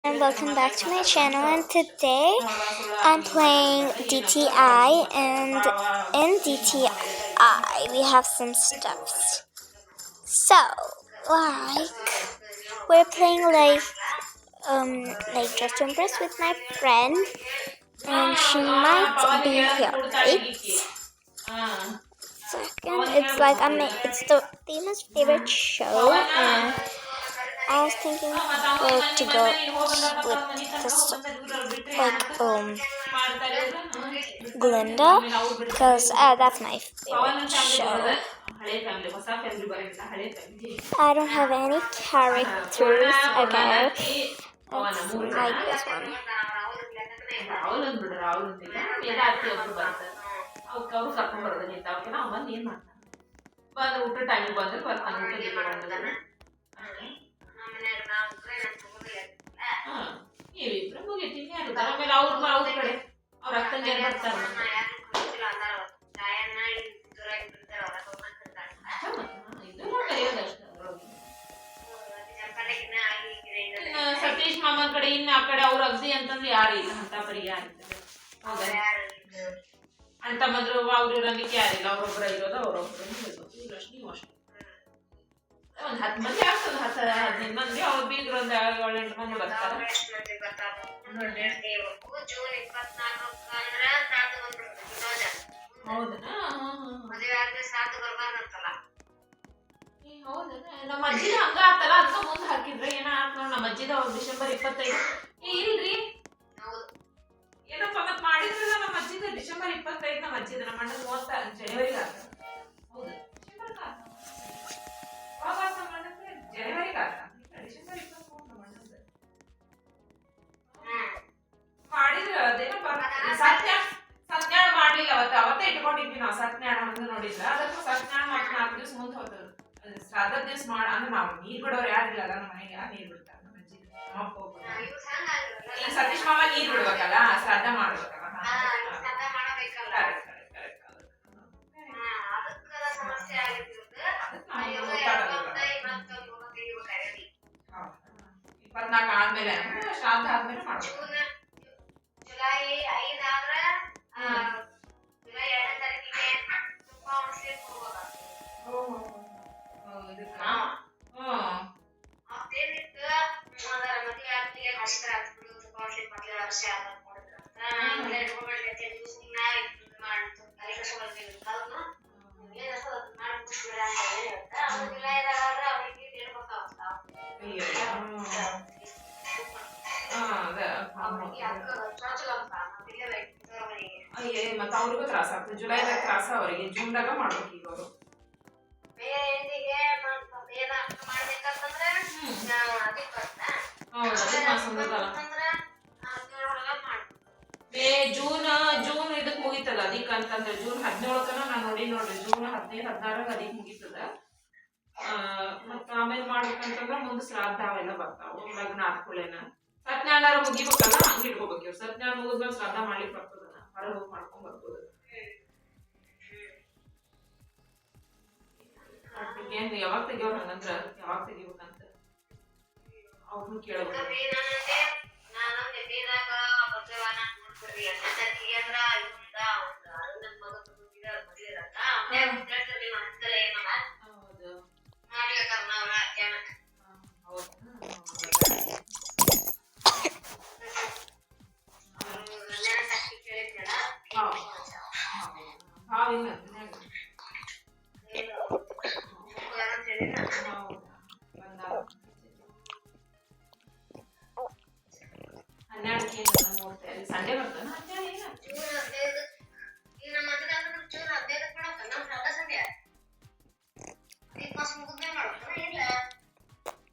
And welcome back to my channel, and today I'm playing DTI, and in DTI we have some stuffs. So, like, we're playing like Just to Impress with my friend, and she might be here. Right? Second, it's the famous favorite show, and I was thinking to go with this, Glinda, because that's my favorite show. I don't have any characters. Okay, let's like this one. Satish ಮಾಮನ್ ಕಡೆ ಇನ್ನು ಆ ಕಡೆ ಅವ್ರ ಅಗ್ದಿ ಅಂತಂದ್ರೆ ಯಾರು ಇಲ್ಲ ಅಂತ ಬರೀ ಯಾರಿದ್ದಾರೆ ಅಂತ ಮೊದಲು ಅವ್ರು ಇರೋದಕ್ಕೆ ಯಾರಿಲ್ಲ ಅವ್ರೊಬ್ಬರ ಇರೋದು ಅವ್ರೊಬ್ಬರು ಇಲ್ಲಷ್ಟು ನೀವು ಅಷ್ಟು ಒಂದು 10 ಮಂದಿ ಆಗ್ತದೆ 10-15 ಮಂದಿ ಅವ್ರು ಬೀಗ್ರು ಒಂದು 7-8 ಮಂದಿ ಬರ್ತಾರೆ ಹೌದಾ ನಮ್ಮ ಅಜ್ಜಿದ ಹಂಗ ಆತಲ್ಲ ಅದಕ್ಕ ಮುಂದೆ ಹಾಕಿದ್ರೆ ಏನ ಆತ್ ನೋಡ್ ನಮ್ಮ ಅಜ್ಜಿದ ಡಿಸೆಂಬರ್ 25 ಇಲ್ರಿ ಏನಪ್ಪ ಮತ್ ಮಾಡಿದ್ರಲ್ಲ ನಮ್ಮ ಅಜ್ಜಿದ ಡಿಸೆಂಬರ್ 25 ನಮ್ಮ ಅಜ್ಜಿದ ನಮ್ಮ ಅಣ್ಣ 30 ಜನವರಿಗೆ ಆತ ಹೌದು ಡಿಸೆಂಬರ್ ಆತ ಯಾವಾಗ ನಮ್ಮ ಅಣ್ಣ ಜನವರಿಗೆ ಆತ ಡಿಸೆಂಬರ್ 23 ನಮ್ಮ ಅಣ್ಣದ ಮಾಡಿದ್ರ ಅದೇನಪ್ಪ ಸತ್ಯಾಣ ಮಾಡ್ಲಿಲ್ಲ ಅವತ್ತೇ ಇಟ್ಕೊಂಡಿದ್ವಿ ನಾವು ಸತ್ಯಾಣ ಅಂತ ನೋಡಿದ್ರ ಅದಕ್ಕೆ ಸತ್ಯಾಣ ಮತ್ತೆ 4 ದಿವಸ ಮುಂದೆ ಹೋಗ್ತದ ಶ್ರಾದ್ದ ದಿವಸ ಅಂದ್ರೆ ನಾವು ನೀರ್ ಬಿಡೋರು ಯಾರಿಲ್ಲ ನಮ್ಮ ಮನೆಗೆ ನೀರ್ ಬಿಡ್ತಾರೆ ನಮ್ಮ ಅಜ್ಜಿ ಈಗ ಸತೀಶ್ ಮಾಮ ನೀರ್ ಬಿಡ್ಬೇಕಲ್ಲ ಶ್ರಾದ್ದ ಮಾಡ್ಬೇಕಲ್ಲ ಇಪ್ಪತ್ನಾಲ್ಕು ಆದ್ಮೇಲೆ ಶ್ರಾದ್ದ ಆದ್ಮೇಲೆ ಮಾಡ್ಬೇಕು ಮತ್ತೆ ಅವ್ರಿಗೂ ತ್ರಾಸ ಆಗ್ತದೆ ಜುಲೈದಾಗ ತ್ರಾಸ ಅವರಿಗೆ ಜೂನ್ದಾಗ ಮಾಡ್ಬೇಕು ಈಗ ಅವರು ಜೂನ್ ಇದಕ್ ಮುಗಿತದ ಅದಕ್ಕೆ ಅಂತಂದ್ರೆ ಜೂನ್ 17 ನಾನು ನೋಡ್ರಿ ಜೂನ್ 15-16 ಅದಕ್ಕೆ ಮುಗಿತದ ಮತ್ತ ಆಮೇಲೆ ಮಾಡ್ಬೇಕಂತಂದ್ರ ಮುಂದೆ ಶ್ರಾದ್ದ ಅವೆಲ್ಲ ಬರ್ತಾವ ಲಗ್ನ ಆದ್ಕೂಳೆನ ಸತ್ಯನಾರಾಯಣ ಮುಗಿಬೇಕಲ್ಲ ಹಂಗ ಇಟ್ಕೋಬೇಕು ಇವ್ರು ಸತ್ಯನಾರಾಯಣ ಮುಗಿದ್ಮೇಲೆ ಶ್ರಾದ್ದ ಮಾಡ್ಲಿಕ್ಕೆ ಬರ್ತದ ಹೊರಗೆ ಹೋಗಿ ಮಾಡ್ಕೊಂಡ್ ಬರ್ಬೋದು ಏನ್ ಯಾವಾಗ ತೆಗಿಯೋರ್ ಹಂಗಂದ್ರ ಯಾವಾಗ ತೆಗಿಬೇಕಂತ ಅವ್ರನ್ನು ಕೇಳಬೇಕು ಸಂಡೆ ಬರ್ತಾನ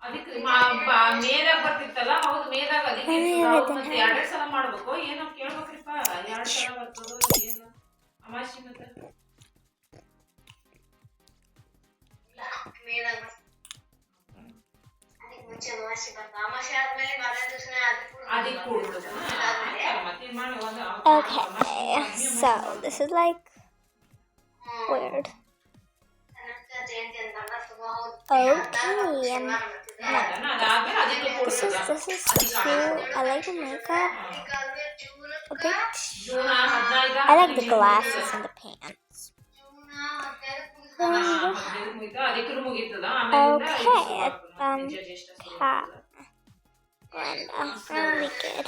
ಅದಕ್ಕೆ ಮೇದಾಗ ಬರ್ತಿತ್ತಲ್ಲ ಹೌದು ಮೇದಾಗ ಅದಕ್ಕೆ 2 ಸಲ ಮಾಡ್ಬೇಕು ಏನೋ ಕೇಳ್ಬೇಕ್ರಿಪ್ಪ 2 ಸಲ ಬರ್ತದೋ ಏನು ಅಮಾಸಿ ಮತ್ತೆ Okay, so this is like weird. Okay, ಅದಾದ್ಮೇಲೆ ಅದಕ್ಕೆ This is cute. I like the makeup a bit. June 15 I like the glasses and the pants. ಅದಕ್ಕೆ ಮುಗೀತದ Okay, cat. Really good.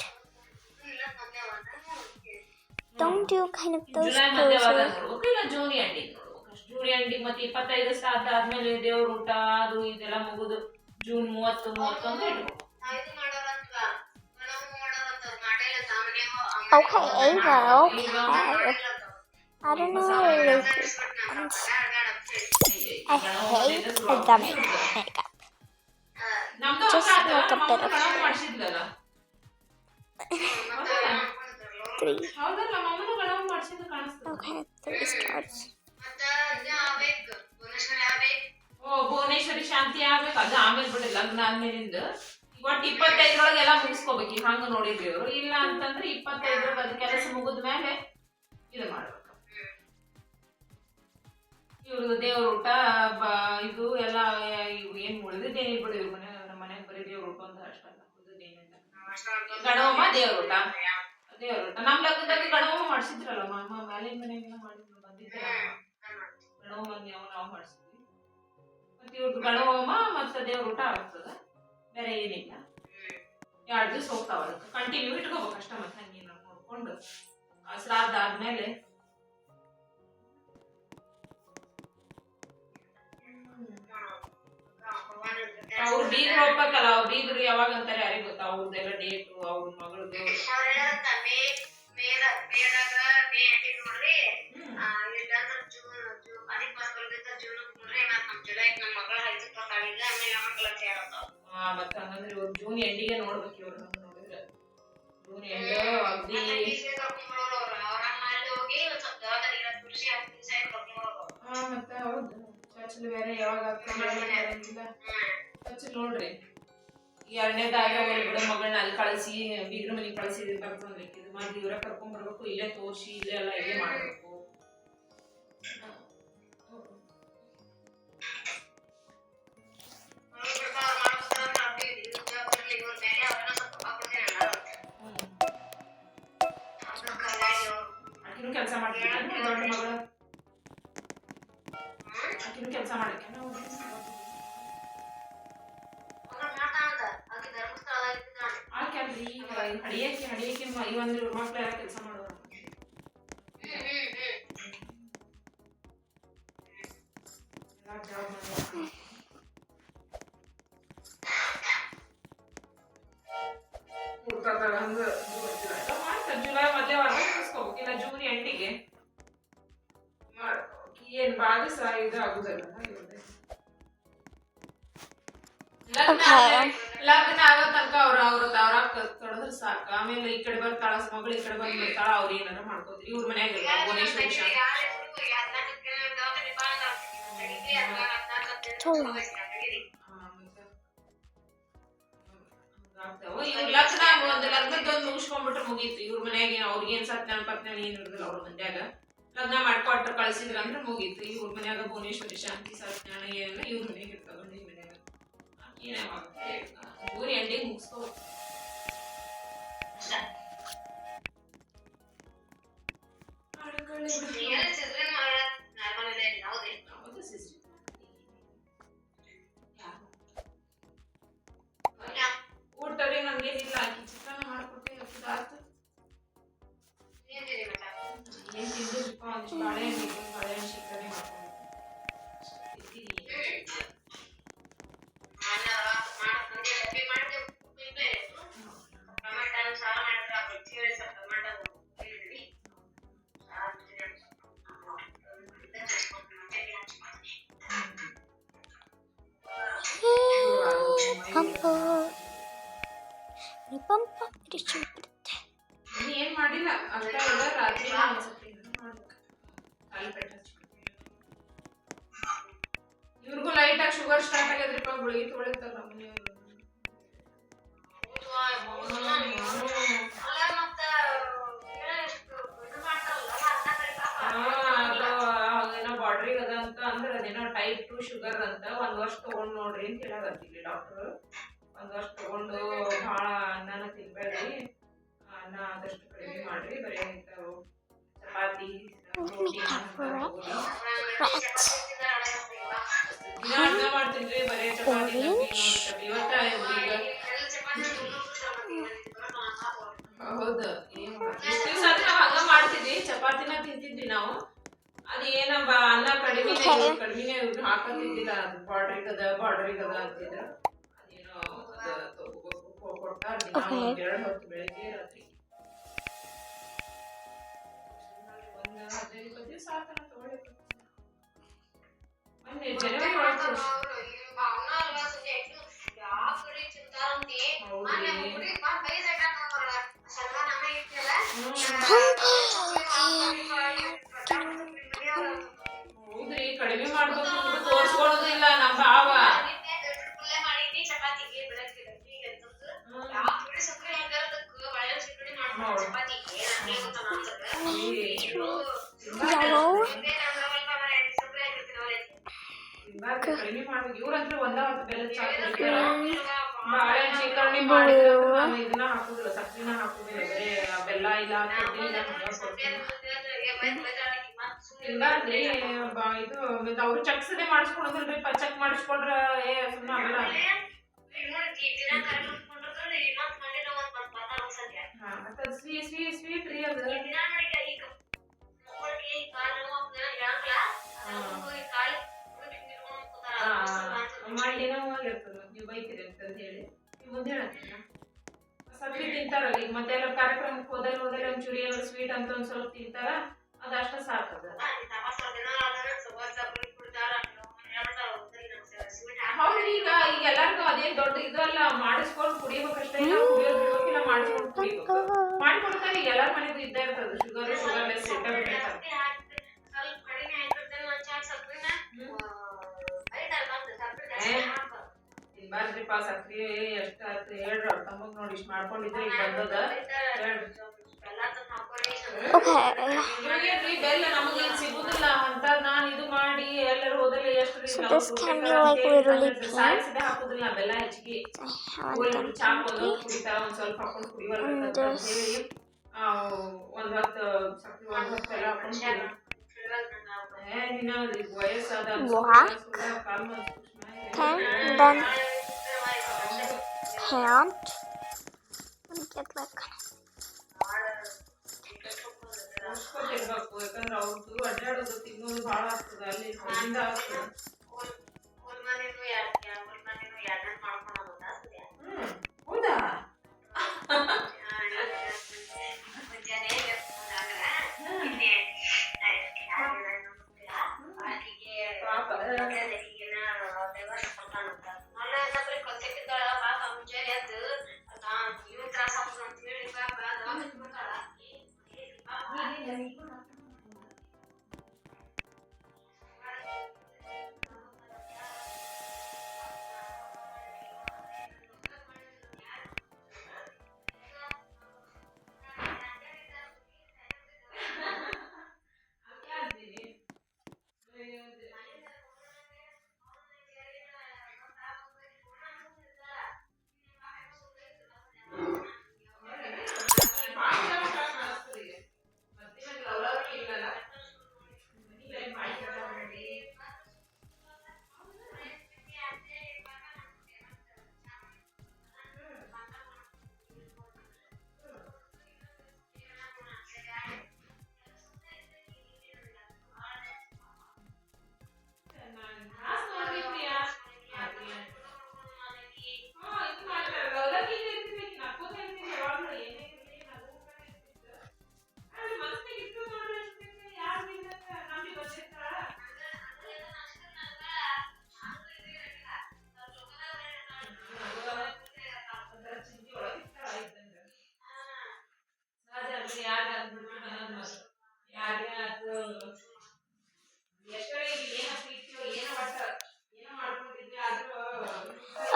Don't do kind of those July ಮಧ್ಯಭಾಗ poses. ನೋಡ್ಬೇಕು ಇಲ್ಲ June ending ನೋಡ್ಬೇಕು June ending ಮತ್ತೆ 25 start ಆದ್ಮೇಲೆ ದೇವ್ರ ಊಟ ಅದು ಇದೆಲ್ಲ ಮುಗಿದು ಜೂನ್ 30 31 ಇಟ್ಬೇಕು Okay, Ava, okay. I don't know what it is. I hate the makeup. ನಮ್ದು Just ಅಕ್ಕ like a bit of ಮಾಡಿಸಿದ್ಲಲ್ಲ 3. ಹೌದಲ್ಲ ಮಮ್ಮನು ಗಣವು ಮಾಡಿಸಿದ್ದು ಕಾಣಿಸ್ತದೆ Okay, 3 stars. ಓ ಭುವನೇಶ್ವರಿ ಶಾಂತಿ ಆಗ್ಬೇಕು ಅದು ಆಮೇಲೆ ಬಿಡಿ ಲಗ್ನ ಆದ್ಮೇಲಿಂದ ಒಟ್ಟು 25 ಎಲ್ಲ ಮುಗಿಸ್ಕೋಬೇಕು ಈಗ ಹಂಗ ನೋಡಿದ್ವಿ ಅವರು ಇಲ್ಲ ಅಂತಂದ್ರೆ 25 ಅದು ಕೆಲಸ ಮುಗಿದ ಮೇಲೆ ಇದು ಮಾಡ್ಬೇಕು ಇವ್ರದ್ದು ದೇವ್ರ ಊಟ ಇದು ಎಲ್ಲ ಇವು ಏನ್ ಉಳಿದಿದ್ದೇನೆ ಬಿಡಿ ಇವ್ರ ಮನೆ ನಮ್ಮ ಮನೆಗೆ ಬರೀ ದೇವ್ರ ಊಟ ಅಂತ ಅಷ್ಟಲ್ಲ ಉಳಿದಿದ್ದೇನಿಲ್ಲ ಗಣವಮ್ಮ ದೇವ್ರ ಊಟ ನಮ್ ಲಗ್ನದಾಗ ಗಣವಮ್ಮ ಮಾಡಿಸಿದ್ರಲ್ಲ ಮಾಮ ಮ್ಯಾಲಿನ ಮನೆಗೆಲ್ಲ ಮಾಡಿದ್ರು ಬಂದಿದ್ದೆ ಗಣವಮ್ಮ ನಾವು ಮಾಡಿಸಿದ್ವಿ ಮತ್ತೆ ಇವ್ರದ್ದು ಗಣವಮ್ಮ ಮತ್ತೆ ದೇವ್ರ ಊಟ ಆಗ್ತದ ಬೇರೆ ಏನಿಲ್ಲ 2 ದಿವಸ ಹೋಗ್ತಾವ ಅದಕ್ಕೆ ಕಂಟಿನ್ಯೂ ಇಟ್ಕೋಬೇಕು ಅಷ್ಟ ಮತ್ತೆ ಹಂಗೆ ನಾವು ನೋಡ್ಕೊಂಡು ಶ್ರಾದ್ದ ಆದ್ಮೇಲೆ ಅವ್ರು ಬೀಗ್ರು ಹೋಗ್ಬೇಕಲ್ಲ ಅವ್ರ ಬೀಗ್ರು ಯಾವಾಗ ಅಂತಾರೆ ಯಾರಿಗ ಗೊತ್ತಾ ಅವ್ರದ್ದೆಲ್ಲ ಡೇಟು ಅವ್ರ ಮಗಳದ್ದು ಮತ್ತೆ ಹಂಗಂದ್ರೆ ಇವ್ರು ಜೂನ್ ಎಂಡಿಗೆ ನೋಡ್ಬೇಕು ಇವ್ರು ನಮ್ಗೆ ನೋಡಿದ್ರೆ ಜೂನ್ ಎಂಡ್ ಅಗ್ದಿ ಮತ್ತೆ ಹೌದು ಚರ್ಚಲ್ ಬೇರೆ ಯಾವಾಗ ಆಗ್ತದೆ ಚರ್ಚಲ್ ನೋಡ್ರಿ 2ನೇದಾಗ ಬಿಡೋ ಮಗಳನ್ನ ಅಲ್ಲಿ ಕಳಿಸಿ ಬೀಗ್ರ ಮನೆಗೆ ಕಳಿಸಿ ಕರ್ಕೊಂಡ್ಬೇಕು ಇದು ಮಾಡಿ ಇವ್ರ ಕರ್ಕೊಂಡ್ ಬರ್ಬೇಕು ಇಲ್ಲೇ ತೋರಿಸಿ ಇಲ್ಲೇ ಎಲ್ಲ ಇಲ್ಲೇ ಮಾಡ್ಬೇಕು ಆಕಿನೂ ಕೆಲಸ ಮಾಡ್ತೀನಿ ದೊಡ್ಡ ಮಗಳು ಆಕಿನೂ ಕೆಲಸ ಮಾಡಕ್ಕೆ ಆಕೆಲ್ರಿ ಹಡಿಯಕ್ಕೆ ಇವೊಂದು ಮಕ್ಳೆಲ್ಲ ಕೆಲಸ ಮಾಡೋರು ಜುಲೈ ಮಧ್ಯವಾರ ಮುಗಿಸ್ಕೋಬೇಕು ಇಲ್ಲ ಜೂನ್ ಎಂಡಿಗೆ ಏನ್ ಬಾಳ ಇದು ಆಗುದಲ್ಲ ಲಗ್ನ ಆಗೋ ತನಕ ಅವ್ರ ತೊಡದ್ರೆ ಸಾಕು ಆಮೇಲೆ ಈ ಕಡೆ ಬರ್ತಾಳ ಮಗಳು ಈ ಕಡೆ ಬಂದ್ ಬರ್ತಾಳ ಅವ್ರ ಏನಾರ ಮಾಡ್ಕೋತೀರಿ ಇವ್ರ ಮನ್ಯಾಗ ಭುವನೇಶ್ವರಿ ಇವ್ರ ಲಗ್ನ ಒಂದು ಲಗ್ನದೊಂದು ಮುಗಿಸ್ಕೊಂಡ್ಬಿಟ್ರೆ ಮುಗೀತು ಇವ್ರ ಮನ್ಯಾಗ ಅವ್ರಿಗೇನ್ ಸತ್ಯನಾರಾಯಣ ಪತ್ನಾರಾಯಣ ಏನ್ ಇರುದಿಲ್ಲ ಅವ್ರ ಮಂದ್ಯಾಗ ಲಗ್ನ ಮಾಡ್ಕೊಟ್ರ ಕಳ್ಸಿದ್ರ ಅಂದ್ರೆ ಮುಗೀತು ಇವ್ರ ಮನ್ಯಾಗ ಭುವನೇಶ್ವರಿ ಶಾಂತಿ ಸತ್ಯನಾರಾಯಣ ಏನೆಲ್ಲ ಇವ್ರ ಮನ್ಯಾಗ ಇರ್ತಾವ ಈ ಮನ್ಯಾಗ ಜೂನ್ ಎಂಡಿಗೆ ಮುಗಿಸ್ಕೋ ಊಟರಿ ನಂಗೇನಿಲ್ಲ ಆಕಿ ಚಿತ್ರಾನ್ನ ಮಾಡ್ಕೊಟ್ಟೆ ಆಯ್ತು ಏನ್ ತಿಂದಿರಪ್ಪ ಒಂದಿಷ್ಟು ಬಾಳೆಹಣ್ಣು ಶೀಕರಣೆ ಮಾಡ್ಕೊಂಡು ಏನ್ ಮಾಡಿಲ್ಲ ಅಷ್ಟ ಎಲ್ಲ ರಾತ್ರಿ ಇವ್ರಿಗೂ ಲೈಟ್ ಆಗಿ ಶುಗರ್ ಸ್ಟಾರ್ಟ್ ಆಗ್ಯದ್ರಿಪ್ಪ ಗುಳಿಗೆ ತೊಳಿತಾರ ಏನೋ ಬಾರ್ಡ್ರಿಗೆ ಅದ ಅಂತ ಅಂದ್ರೆ ಅದೇನೋ ಟೈಪ್ 2 ಶುಗರ್ ಅಂತ 1 ವರ್ಷ ತಗೊಂಡ್ ನೋಡ್ರಿ ಅಂತ ಹೇಳಾಕತ್ತಿಲ್ಲ ಡಾಕ್ಟರ್ ಅನ್ನ ಆದಷ್ಟು ಕಡಿಮೆ ಮಾಡ್ರಿ, ಬರೀ ಇಂಥವು ಚಪಾತಿ Let me ರೋಟಿ cover ಅಂತ it. ತಗೋರಿ. Right. ದಿನ ಅನ್ನ ಮಾಡ್ತಿನ್ರಿ, ಬರೀ ಚಪಾತಿ ಡಬ್ಬಿ ನೋಡ್ರಿ ಇವತ್ತ ಈಗ ಹೌದು ಇಷ್ಟ ದಿವಸ ಆದ್ರೆ ನಾವು ಹಂಗ ಮಾಡ್ತಿದ್ವಿ, ಚಪಾತಿನ ತಿಂತಿದ್ವಿ ನಾವು. ಅದು ಏನಪ್ಪ ಅನ್ನ ಕಡಿಮೆನೆ ಹಾಕತ್ತಿದ್ದಿಲ್ಲ, ಅದು ಬಾರ್ಡರಿಗದ ಅಂತಿದ್ರ. ಅದೇನೋ ಕೊಟ್ಟಾರ ದಿನ ಎರಡು ಹೊತ್ತು ಬೆಳಿಗ್ಗೆ ರಾತ್ರಿ. ಒಂದು 15-20 ದಿವಸ ಆತನ ತಗೊಳ್ಳಿ. ಮೊನ್ನೆ ಜನವರಿ ಒಳಗೆ ಹೌದ್ರಿ, ಕಡಿಮೆ ಮಾಡ್ಬೇಕು ತೋರ್ಸ್ಕೊಳೋದಿಲ್ಲ ನಮ್ಮ ಭಾವ. ಕಡಿಮೆ ಮಾಡ್ಬೇಕು, ಇವ್ರಂದ್ರೆ ಒಂದ ಹೊತ್ತು ಬೆಲ್ಲದ ಚಾ ಕುಡಿತಾರ. ಬಾಳೆಹಣ್ಣು ಶೇಖರಣೆ ಮಾಡಿದ್ರೆ ನಾನು ಇದನ್ನ ಹಾಕುದಿಲ್ಲ, ಸಕ್ರಿನ ಹಾಕುದಿಲ್ಲ, ಬರೇ ಬೆಲ್ಲ ಇಲ್ಲ ಹಿಂಗಾದ್ರಿ ಇದು ಅವ್ರು ಚಕ್ಸದೆ ಮಾಡಿಸ್ಕೊಳೋದಿಲ್ರಿ. ಚಕ್ ಮಾಡಿಸ್ಕೊಂಡ್ರ ಸುಮ್ಮನೆ ಆಗಲ್ಲ. ಸ್ವೀಟ್ ರೀ ಅದು. ಮಂಡಿ ನೋವಾಗಿರ್ತದ, ನೀವು ಬೈತೀರಿ ಅಂತ ಹೇಳಿ ನೀವು ಮುಂದೆ ಹೇಳ್ತೀರ. ಸಕ್ರಿ ತಿಂತಾರಲ್ಲ ಈಗ, ಮತ್ತೆ ಎಲ್ಲ ಕಾರ್ಯಕ್ರಮಕ್ಕೆ ಹೋದಲ್ಲಿ ಒಂಚೂರಿ ಏನಾದ್ರು ಸ್ವೀಟ್ ಅಂತ ಒಂದ್ ಸ್ವಲ್ಪ ತಿಂತಾರ, ಅದಷ್ಟ ಸಾಕದ. ಹೌದ್ರಿ, ಈಗ ಎಲ್ಲಾರ್ಗು ಅದೇನ್ ದೊಡ್ಡ ಇದಲ್ಲ, ಮಾಡಿಸ್ಕೊಂಡು ಕುಡಿಬೇಕಷ್ಟೇ, ಕುಡಿಯೋದು ಬಿಡ್ಬೇಕಿಲ್ಲ, ಮಾಡಿಸ್ಕೊಂಡು ಕುಡಿಬೇಕು. ಮಾಡ್ಕೊಡ್ತಾರೆ, ಈಗ ಎಲ್ಲಾರ ಮನೆಗೂ ಇದ್ದೇ ಇರ್ತದ ಶುಗರ್ಲೆಸ್ ಇದ್ದ ಬಿಟ್ಟಿರ್ತಾರೆ. ತಿನ್ಬಾರ್ದ್ರಿಪ್ಪ ಸಕ್ರಿ, ಎಷ್ಟ ಆಯ್ತು ಹೇಳ್ರಿ, ಅವ್ರ ತಮ್ಮಗ್ ನೋಡಿ ಇಷ್ಟ ಮಾಡ್ಕೊಂಡಿದ್ರೆ ಈಗ ಬಂದದ ಹೇಳ್ರಿ. ಬೆಲ್ಲ ನಮಗೆ ಸಿಗುದಿಲ್ಲ ಅಂತ ನಾನು ಇದು ಮಾಡಿ ಎಲ್ಲರೂ ಹೋದಲ್ಲಿ ಎಷ್ಟು ಸಾಯಿಸಿದೆ ಹಾಕುದಿಲ್ಲ, ಬೆಲ್ಲ ಹೆಚ್ಚಿಗೆ ಚಾ ಕುಡಿತಾರ, ಒಂದ್ ಸ್ವಲ್ಪ ಹಾಕೊಂಡು ಕುಡಿವಲ್ಲ ಅಂತ ಹೇಳಿ ಒಂದ್ ಹೊತ್ತು ಸಕ್ರಿ ಒಂದ್ ಹೊತ್ತು ಎಲ್ಲ ಹಾಕೊಂಡು ವಯಸ್ಸಾದ ಕಾಲ್ then hand and get like ಯಾಕಂದ್ರೆ ಅವ್ರದ್ದು ಅಡ್ಡಾಡೋದು ತಿನ್ನೋದು ಭಾಳ ಆಗ್ತದೆ, ಅಲ್ಲಿ ಹೊರಗಿಂದ ಆಗ್ತದೆ. ಹೌದಾ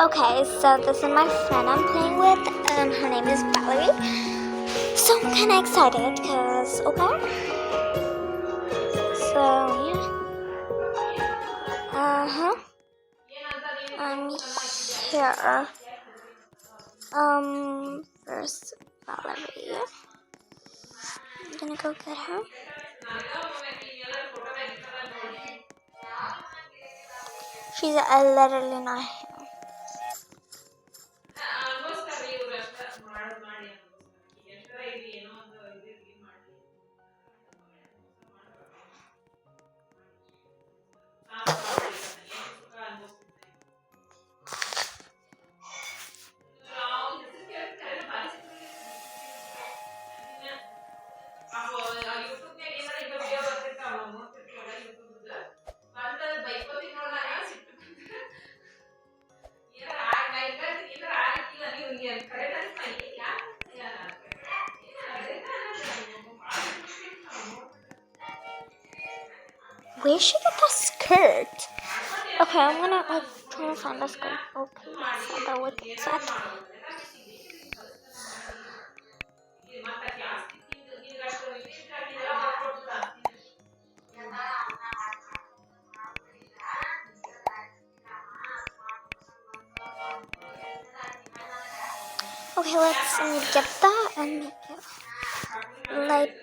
Okay, so this is my friend I'm playing with, and her name is Valerie. So I'm kind of excited because, okay. So, yeah. I'm here. First, Valerie. I'm gonna go get her. She's literally not here. Where should get that skirt? Okay, I'm gonna try to find a skirt. Okay, let's start with that. Okay, let's get that and make it light